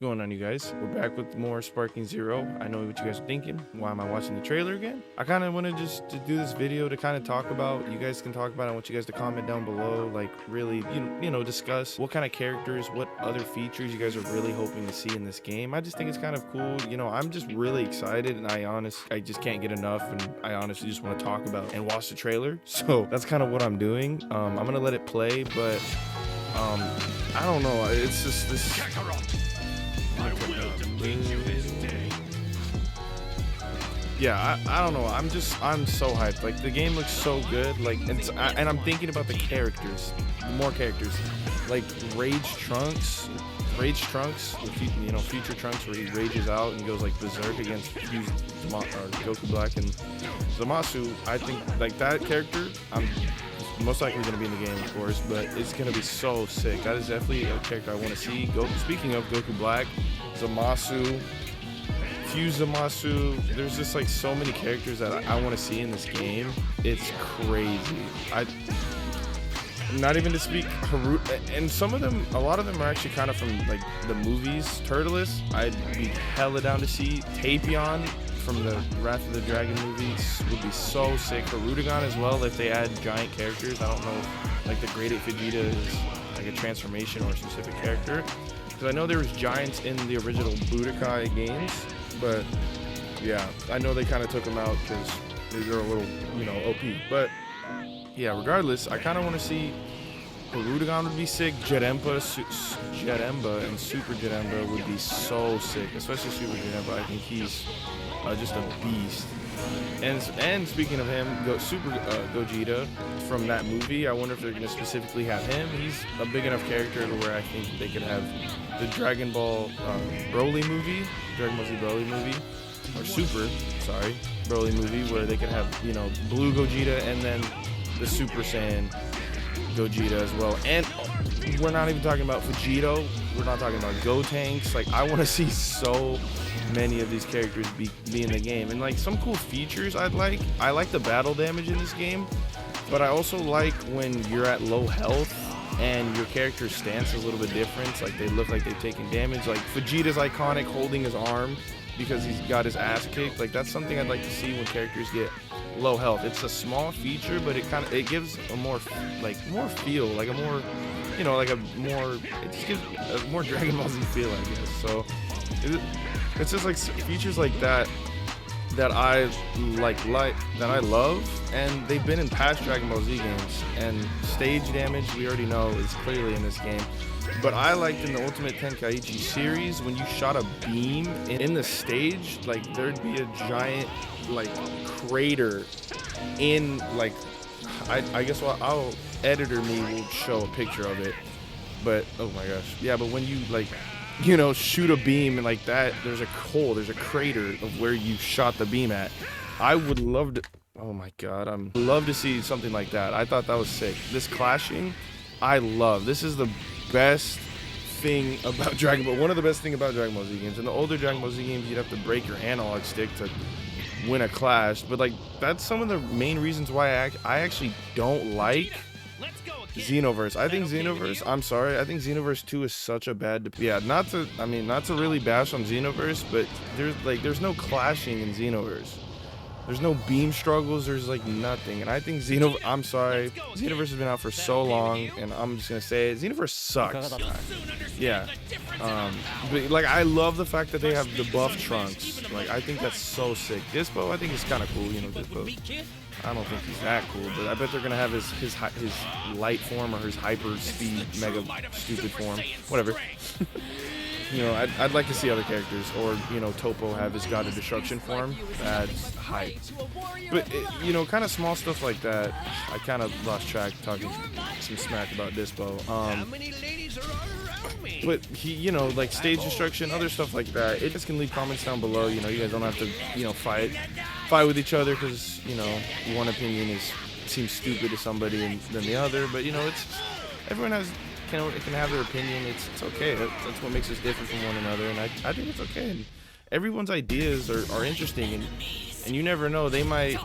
Going on, you guys? We're back with more Sparking Zero. I know what you guys are thinking. Why am I watching the trailer again? I kind of wanted just to do this video to kind of talk about, you guys can talk about it. I want you guys to comment down below, like really, discuss what kind of characters, what other features you guys are really hoping to see in this game. I just think it's kind of cool. I'm just really excited, and I just can't get enough, and I honestly just want to talk about and watch the trailer. So that's kind of what I'm doing. I'm gonna let it play, but I don't know. It's just this. Yeah, I don't know. I'm so hyped. Like, the game looks so good. Like, and I'm thinking about the characters, more characters, like Rage Trunks, Future Trunks, where he rages out and goes like berserk against Goku Black and Zamasu. I think like that character, I'm most likely going to be in the game, of course, but it's going to be so sick. That is definitely a character I want to see. Speaking of Goku Black, Zamasu, Fuse Zamasu, there's just like so many characters that I want to see in this game. It's crazy. Not even to speak Haru, and a lot of them are actually kind of from like the movies. Turtles, I'd be hella down to see. Tapion from the Wrath of the Dragon movies would be so sick. Harudagon as well, if they add giant characters. I don't know if like the Great Ape Vegeta is like a transformation or a specific character, because I know there was giants in the original Budokai games, but yeah, I know they kind of took them out because they're a little, OP. But yeah, regardless, I kind of want to see Harudagon would be sick. Janemba and Super Janemba would be so sick, especially Super Janemba. I think he's just a beast. And speaking of him, Super Gogeta from that movie, I wonder if they're going to specifically have him. He's a big enough character to where I think they could have the Dragon Ball Broly movie, Dragon Ball Z Broly movie, or Broly movie, where they could have, Blue Gogeta and then the Super Saiyan Gogeta as well. And we're not even talking about Vegito. We're not talking about Gotenks. Like, I want to see so many of these characters be in the game, and like some cool features I like the battle damage in this game, but I also like when you're at low health and your character's stance is a little bit different. Like, they look like they've taken damage. Like, Vegeta's iconic holding his arm because he's got his ass kicked. Like, that's something I'd like to see when characters get low health. It's a small feature, but it gives a more feel, like a more, it just gives a more Dragon Ball Z feel, I guess. So it's just like features like that I that I love, and they've been in past Dragon Ball Z games. And stage damage, we already know, is clearly in this game. But I liked in the Ultimate Tenkaichi series, when you shot a beam in the stage, like there'd be a giant like crater in like, I guess our editor me will show a picture of it. But oh my gosh, yeah. But when you shoot a beam and like that, there's a crater of where you shot the beam at. I would love to. Oh my god, I'd love to see something like that. I thought that was sick. This clashing, I love. This is the best thing about Dragon Ball. One of the best thing about Dragon Ball Z games. In the older Dragon Ball Z games, you'd have to break your analog stick to win a clash. But like, that's some of the main reasons why I actually don't like Xenoverse. I think Xenoverse 2 is such a bad, not to really bash on Xenoverse, but there's no clashing in Xenoverse. There's no beam struggles, there's like nothing. And I think Xenoverse has been out for so long, and I'm just gonna say it, Xenoverse sucks. Yeah. But like, I love the fact that they have the buff Trunks. Like, I think that's so sick. Dispo, I think is kind of cool, Dispo. I don't think he's that cool, but I bet they're gonna have his light form or his hyper speed mega stupid form, whatever. I'd like to see other characters, or Topo have his God of Destruction form. That's hype. But kind of small stuff like that. I kind of lost track talking some smack about Dispo. But he, like stage destruction, other stuff like that. It just can leave comments down below. You guys don't have to, fight with each other, because one opinion seems stupid to somebody than the other. But it's everyone can have their opinion. It's okay. That's what makes us different from one another, and I think it's okay. everyone's ideas are interesting, and you never know, they might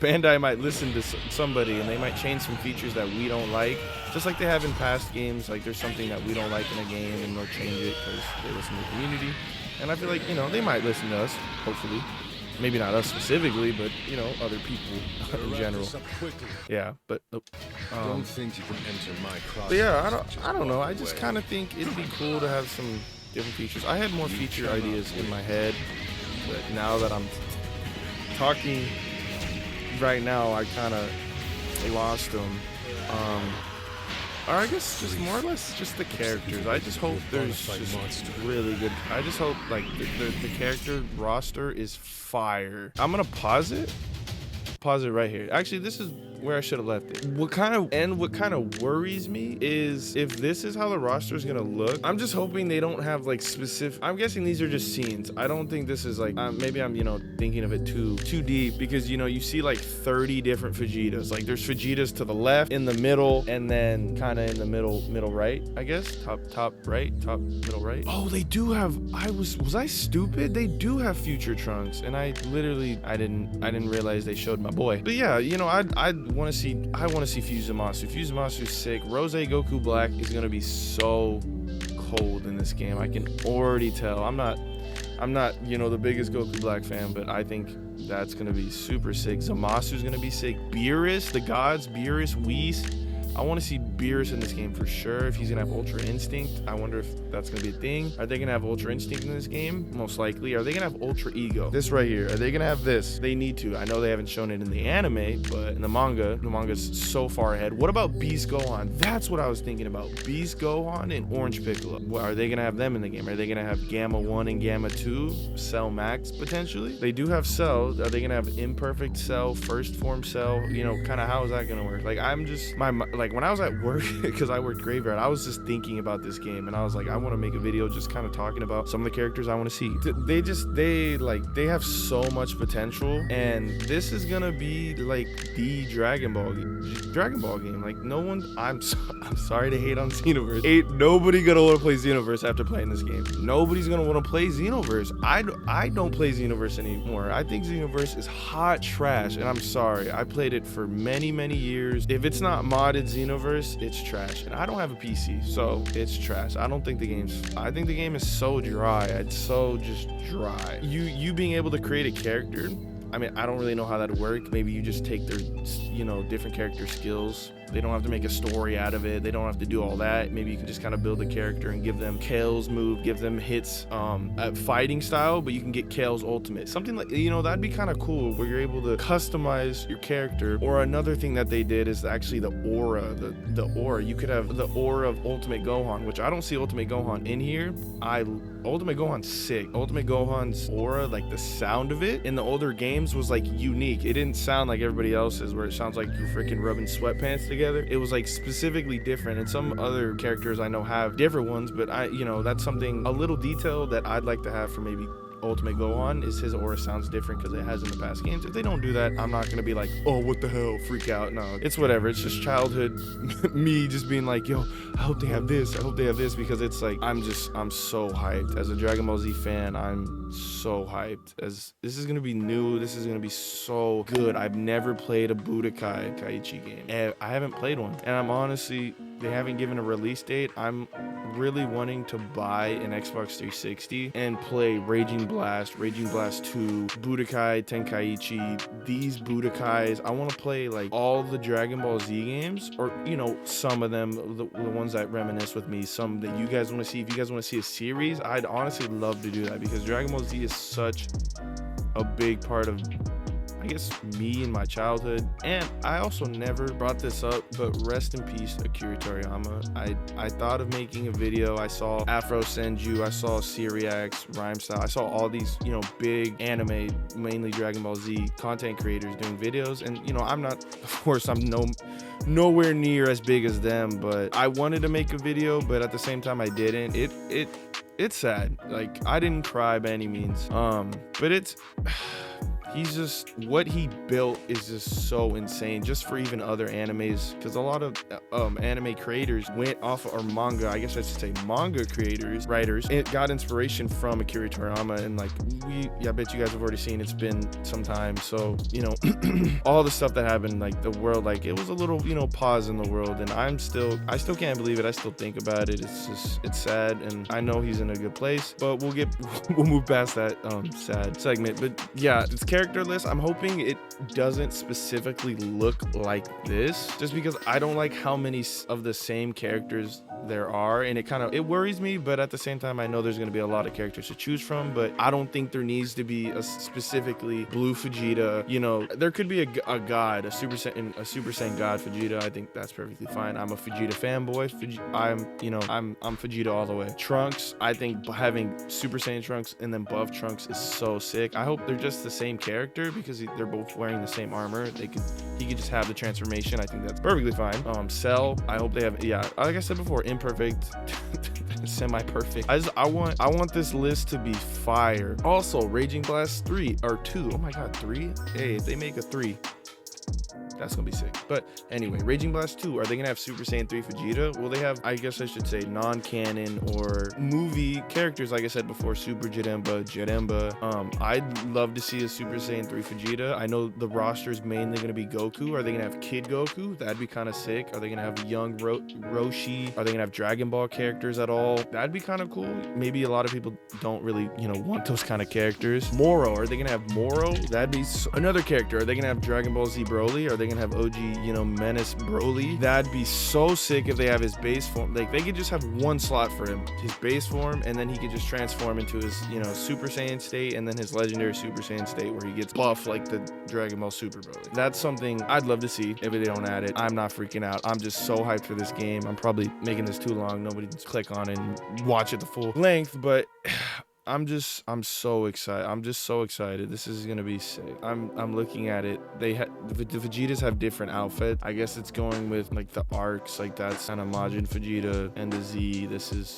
Bandai might listen to somebody and they might change some features that we don't like, just like they have in past games. Like there's something that we don't like in a game and they'll change it because they listen to the community. And I feel like, you know, they might listen to us, hopefully. Maybe not us specifically, but, you know, other people in general. Yeah, but don't think you can enter my cross. but yeah, I don't know. I just kind of think it'd be cool to have some different features. I had more feature ideas in my head, but now that I'm talking right now, I kind of lost them. Or I guess just more or less just the characters. I just hope there's just really good. I just hope like the character roster is fire. I'm gonna pause it right here. Actually, this is where I should have left it. What kind of worries me is if this is how the roster is gonna look. I'm just hoping they don't have like specific. I'm guessing these are just scenes. I don't think this is like maybe I'm, you know, thinking of it too deep, because, you know, you see like 30 different Vegetas. Like there's Vegetas to the left, in the middle, and then kind of in the middle right, I guess. Top right, top middle right. Oh, they do have. Was I stupid? They do have future Trunks, and I didn't realize they showed my boy. But yeah, you know, I want to see Fusamasu. Fusamasu sick. Rose Goku Black is gonna be so cold in this game. I can already tell. I'm not, you know, the biggest Goku Black fan, but I think that's gonna be super sick. Zamasu's gonna be sick. Beerus, the gods, Beerus, Whis. I want to see Beerus in this game for sure. If he's gonna have Ultra Instinct, I wonder if that's gonna be a thing. Are they gonna have Ultra Instinct in this game? Most likely. Are they gonna have Ultra Ego? This right here. Are they gonna have this? They need to. I know they haven't shown it in the anime, but in the manga's so far ahead. What about Beast Gohan? That's what I was thinking about. Beast Gohan and Orange Piccolo. Are they gonna have them in the game? Are they gonna have Gamma 1 and Gamma 2? Cell Max potentially? They do have Cell. Are they gonna have Imperfect Cell, First Form Cell? You know, kind of how is that gonna work? Like I'm just like when I was at work, because I worked graveyard, I was just thinking about this game, and I was like, I want to make a video just kind of talking about some of the characters I want to see. They have so much potential, and this is gonna be like the Dragon Ball game. Like no one, I'm sorry to hate on Xenoverse. Ain't nobody gonna want to play Xenoverse after playing this game. Nobody's gonna want to play Xenoverse. I don't play Xenoverse anymore. I think Xenoverse is hot trash, and I'm sorry. I played it for many years. If it's not modded Xenoverse, it's trash, and I don't have a PC, so it's trash. I think the game is so dry. It's so just dry. You being able to create a character, I mean, I don't really know how that'd work. Maybe you just take their, you know, different character skills. They don't have to make a story out of it. They don't have to do all that. Maybe you can just kind of build a character and give them Kale's move, give them hits at fighting style, but you can get Kale's ultimate. Something like, you know, that'd be kind of cool where you're able to customize your character. Or another thing that they did is actually the aura. The aura. You could have the aura of Ultimate Gohan, which I don't see Ultimate Gohan in here. Ultimate Gohan's sick. Ultimate Gohan's aura, like the sound of it in the older games was like unique. It didn't sound like everybody else's where it sounds like you're freaking rubbing sweatpants together. It was like specifically different, and some other characters I know have different ones, but you know, that's something, a little detail that I'd like to have for maybe Ultimate Gohan is his aura sounds different because it has in the past games. If they don't do that, I'm not gonna be like, oh, what the hell, freak out. No, it's whatever. It's just childhood me just being like, yo, I hope they have this, I hope they have this, because it's like I'm so hyped as a Dragon Ball Z fan. I'm so hyped, as this is gonna be new. This is gonna be so good. I've never played a Budokai Kaiichi game. I haven't played one, and I'm honestly, they haven't given a release date. I'm really wanting to buy an Xbox 360 and play Raging Blast 2, Budokai Tenkaichi, these Budokais. I want to play like all the Dragon Ball Z games, or, you know, some of them, the ones that reminisce with me, some that you guys want to see. If you guys want to see a series, I'd honestly love to do that, because Dragon Ball Z is such a big part of, I guess, me and my childhood. And I also never brought this up, but rest in peace Akira Toriyama. I thought of making a video. I saw Afro Senju, I saw Syriax, Rhymestyle, I saw all these, you know, big anime, mainly Dragon Ball Z content creators doing videos, and, you know, I'm not, of course, I'm nowhere near as big as them, but I wanted to make a video, but at the same time I didn't. It's sad. Like, I didn't cry by any means, but it's he's just, what he built is just so insane, just for even other animes, because a lot of anime creators went off, or manga, I guess I should say manga creators, writers, it got inspiration from Akira Toriyama. And like, I bet you guys have already seen, it's been some time, so you know, all the stuff that happened, like the world, like it was a little, you know, pause in the world, and I still can't believe it. I still think about it. It's sad, and I know he's in a good place, but we'll move past that sad segment. But yeah, it's characterless. I'm hoping it doesn't specifically look like this, just because I don't like how many of the same characters there are, and it worries me. But at the same time, I know there's going to be a lot of characters to choose from, but I don't think there needs to be a specifically blue Vegeta. You know, there could be a god, a Super Saiyan god Vegeta. I think that's perfectly fine. I'm a Vegeta fanboy. I'm Vegeta all the way. Trunks, I think having Super Saiyan Trunks and then buff Trunks is so sick. I hope they're just the same character, because they're both wearing the same armor. He could just have the transformation. I think that's perfectly fine. Cell, I hope they have, like I said before, imperfect, semi-perfect. I want this list to be fire. Also, Raging Blast 3 or 2. Oh my god, 3? Hey, if they make a 3, that's gonna be sick. But anyway, Raging Blast 2, are they gonna have Super Saiyan 3 Vegeta? Well, they have, I guess I should say, non-canon or movie characters, like I said before, Super Janemba. I'd love to see a Super Saiyan 3 Vegeta. I know the roster is mainly gonna be Goku. Are they gonna have Kid Goku? That'd be kind of sick. Are they gonna have young Roshi? Are they gonna have Dragon Ball characters at all? That'd be kind of cool. Maybe a lot of people don't really, want those kind of characters. Moro, are they gonna have Moro? That'd be another character. Are they gonna have Dragon Ball Z Broly? Are they gonna have OG, Menace Broly? That'd be so sick if they have his base form. Like, they could just have one slot for him, his base form, and then he could just transform into his, Super Saiyan state, and then his legendary Super Saiyan state where he gets buff like the Dragon Ball Super Broly. That's something I'd love to see if they don't add it. I'm not freaking out. I'm just so hyped for this game. I'm probably making this too long. Nobody can click on it and watch it the full length, but I'm so excited. I'm just so excited. This is gonna be sick. I'm looking at it. The Vegetas have different outfits. I guess it's going with like the arcs, like that's kind of Majin Vegeta, and the Z.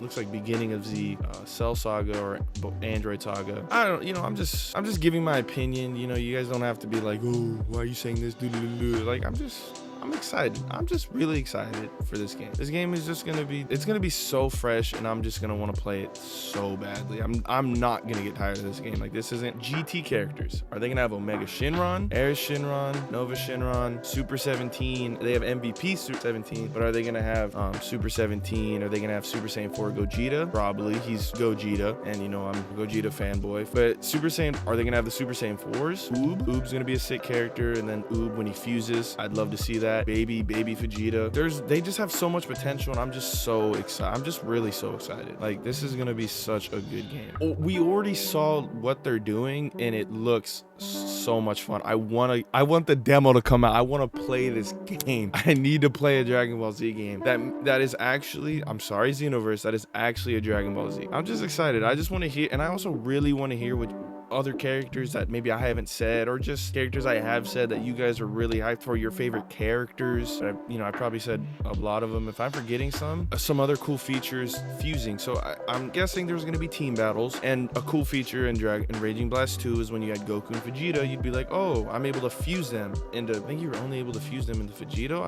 Looks like beginning of Z, Cell Saga or Android Saga. I don't, I'm just giving my opinion. You guys don't have to be like, oh, why are you saying this? Like, I'm excited. I'm just really excited for this game. This game is just it's gonna be so fresh, and I'm just gonna want to play it so badly. I'm not gonna get tired of this game. Like, this isn't GT characters. Are they gonna have Omega Shinron, Air Shinron, Nova Shinron, Super 17? They have MVP Super 17, but are they gonna have Super 17? Are they gonna have Super Saiyan 4 Gogeta? Probably. He's Gogeta, and I'm a Gogeta fanboy. But Super Saiyan, are they gonna have the Super Saiyan 4s? Oob's gonna be a sick character, and then Oob when he fuses, I'd love to see that. Baby Vegeta. They just have so much potential, and I'm just so excited. I'm just really so excited. Like, this is gonna be such a good game. We already saw what they're doing, and it looks so much fun. I want the demo to come out. I want to play this game. I need to play a Dragon Ball Z game. That is actually, I'm sorry, Xenoverse, that is actually a Dragon Ball Z. I'm just excited. I just want to hear, and I also really want to hear what other characters that maybe I haven't said, or just characters I have said that you guys are really hyped for, your favorite characters. I probably said a lot of them. If I'm forgetting some other cool features fusing. So I'm guessing there's going to be team battles, and a cool feature in Raging Blast 2 is when you had Goku and Vegeta, you'd be like, oh, I'm able to fuse them into, I think you were only able to fuse them into Vegeta.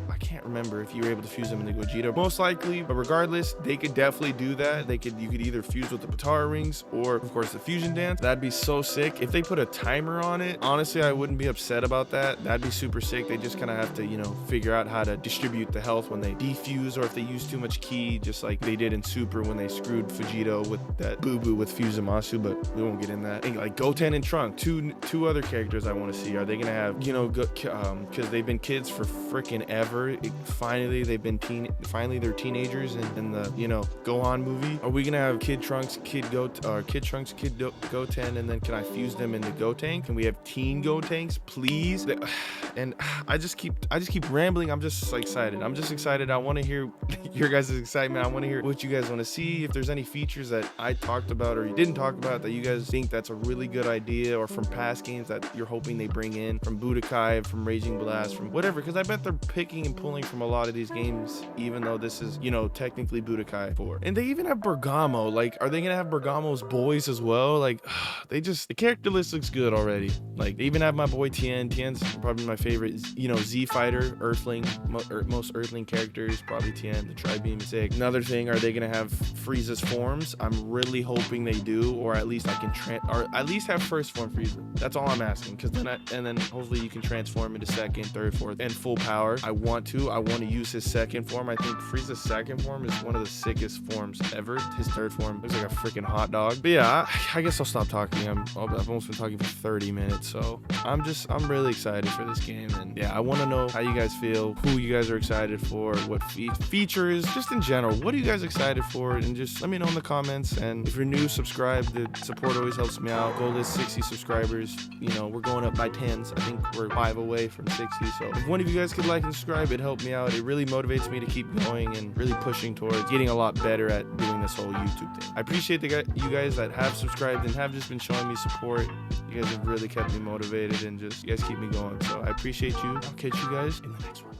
I can't remember if you were able to fuse them into Gogeta. Most likely, but regardless, they could definitely do that. You could either fuse with the Potara rings, or of course the fusion dance. That'd be so sick. If they put a timer on it, honestly, I wouldn't be upset about that. That'd be super sick. They just kind of have to, figure out how to distribute the health when they defuse, or if they use too much ki, just like they did in Super when they screwed Vegeta with that boo-boo with Fusamasu, but we won't get in that. And like Goten and Trunk, two other characters I want to see. Are they gonna have, because they've been kids for freaking ever. Finally they're teenagers in the, Gohan movie. Are we gonna have Kid Trunks, Kid Goten, and then can I fuse them into Gotenks? Can we have teen Gotenks, please? And I just keep rambling. I'm just excited. I'm just excited. I want to hear your guys' excitement. I want to hear what you guys want to see. If there's any features that I talked about or you didn't talk about that you guys think that's a really good idea, or from past games that you're hoping they bring in, from Budokai, from Raging Blast, from whatever, because I bet they're picking and pulling from a lot of these games, even though this is, you know, technically Budokai 4. And they even have Bergamo. Like, are they gonna have Bergamo's boys as well? Like, the character list looks good already. Like, they even have my boy Tien. Tien's probably my favorite, you know, Z Fighter, Earthling, most Earthling characters, probably Tien. The Tri-Beam is sick. Another thing, are they gonna have Frieza's forms? I'm really hoping they do, or at least I can or at least have first form Frieza. That's all I'm asking, because then hopefully you can transform into second, third, fourth, and full power. I want to use his second form. I think Frieza's second form is one of the sickest forms ever. His third form looks like a freaking hot dog. But yeah, I guess I'll stop talking. I've almost been talking for 30 minutes, so I'm really excited for this game. And yeah, I want to know how you guys feel, who you guys are excited for, what features, just in general, what are you guys excited for? And just let me know in the comments. And if you're new, subscribe. The support always helps me out. Goal is 60 subscribers. You know, we're going up by 10s. I think we're 5 away from 60. So if one of you guys could like and subscribe, it'd help me out. It really motivates me to keep going and really pushing towards getting a lot better at doing this whole YouTube thing. I appreciate you guys that have subscribed and have just been showing me support. You guys have really kept me motivated, and just, you guys keep me going. So I appreciate you. I'll catch you guys in the next one.